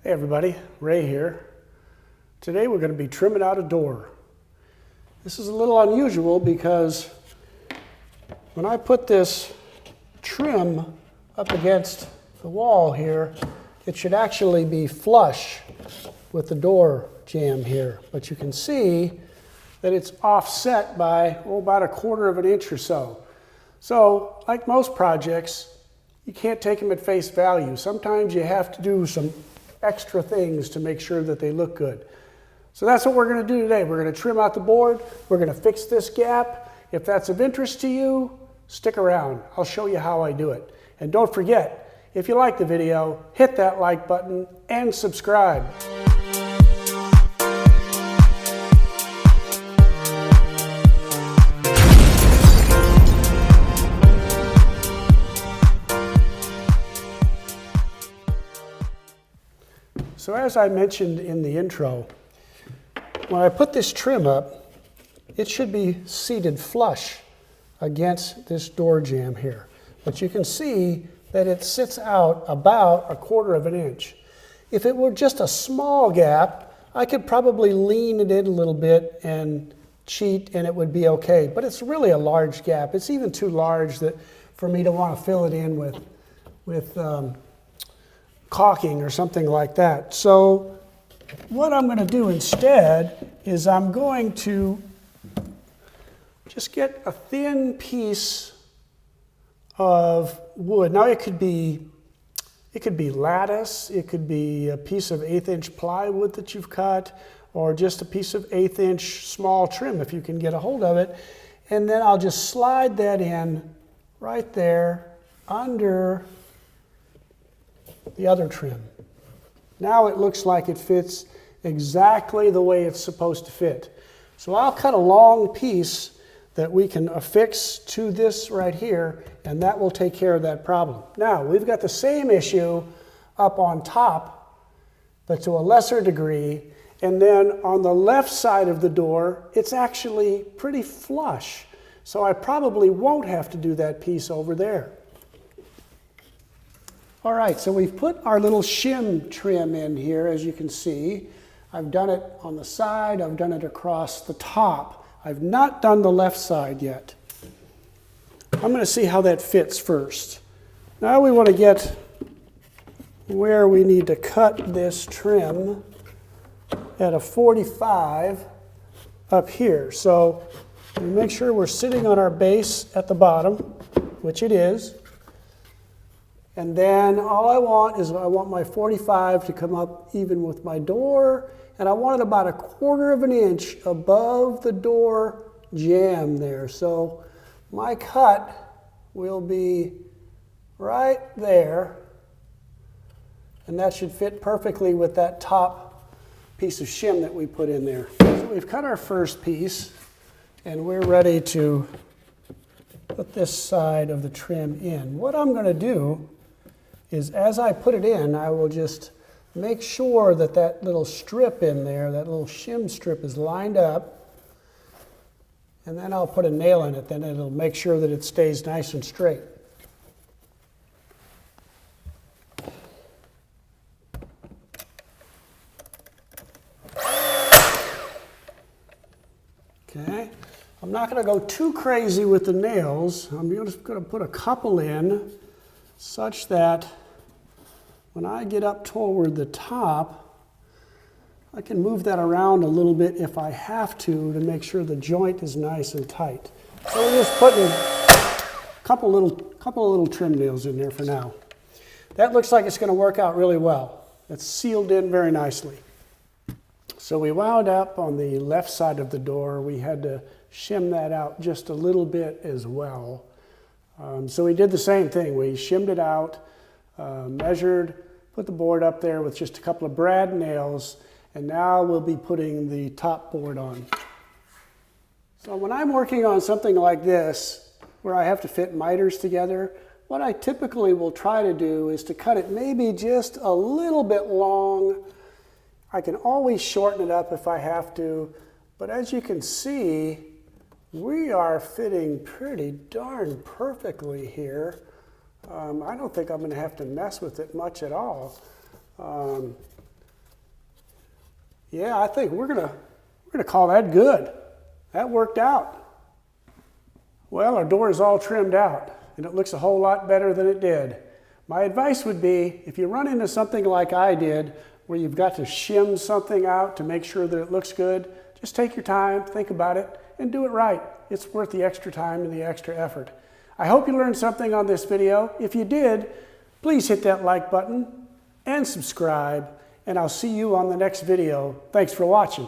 Hey everybody, Ray here. Today we're going to be trimming out a door. This is a little unusual because when I put this trim up against the wall here, it should actually be flush with the door jamb here. But you can see that it's offset by about 1/4 of an inch or so. So, like most projects, you can't take them at face value. Sometimes you have to do some extra things to make sure that they look good. So that's what we're going to do today. We're going to trim out the board. We're going to fix this gap. If that's of interest to you, stick around. I'll show you how I do it. And don't forget, if you like the video, hit that like button and subscribe. So as I mentioned in the intro, when I put this trim up, it should be seated flush against this door jamb here. But you can see that it sits out about 1/4 of an inch. If it were just a small gap, I could probably lean it in a little bit and cheat and it would be okay. But it's really a large gap. It's even too large for me to want to fill it in with caulking or something like that. So what I'm going to do instead is I'm going to just get a thin piece of wood. Now it could be lattice, it could be a piece of 1/8 inch plywood that you've cut, or just a piece of 1/8 inch small trim if you can get a hold of it. And then I'll just slide that in right there under the other trim. Now it looks like it fits exactly the way it's supposed to fit. So I'll cut a long piece that we can affix to this right here, and that will take care of that problem. Now, we've got the same issue up on top, but to a lesser degree, and then on the left side of the door, it's actually pretty flush. So I probably won't have to do that piece over there. All right, so we've put our little shim trim in here, as you can see. I've done it on the side, I've done it across the top. I've not done the left side yet. I'm going to see how that fits first. Now we want to get where we need to cut this trim at a 45 up here. So we make sure we're sitting on our base at the bottom, which it is. And then all I want my 45 to come up even with my door, and I want it about 1/4 of an inch above the door jamb there. So my cut will be right there, and that should fit perfectly with that top piece of shim that we put in there. So we've cut our first piece, and we're ready to put this side of the trim in. What I'm going to do is as I put it in, I will just make sure that that little strip in there, that little shim strip is lined up, and then I'll put a nail in it, then it'll make sure that it stays nice and straight. Okay, I'm not going to go too crazy with the nails. I'm just going to put a couple in such that when I get up toward the top, I can move that around a little bit if I have to make sure the joint is nice and tight. So we're just putting a couple little trim nails in there for now. That looks like it's going to work out really well. It's sealed in very nicely. So we wound up on the left side of the door. We had to shim that out just a little bit as well. So we did the same thing. We shimmed it out, measured, put the board up there with just a couple of brad nails, and now we'll be putting the top board on. So when I'm working on something like this, where I have to fit miters together, what I typically will try to do is to cut it maybe just a little bit long. I can always shorten it up if I have to, but as you can see, we are fitting pretty darn perfectly here. I don't think I'm going to have to mess with it much at all. Yeah, I think we're gonna call that good. That worked out. Well, our door is all trimmed out, and it looks a whole lot better than it did. My advice would be, if you run into something like I did, where you've got to shim something out to make sure that it looks good, just take your time, think about it, and do it right. It's worth the extra time and the extra effort. I hope you learned something on this video. If you did, please hit that like button and subscribe, and I'll see you on the next video. Thanks for watching.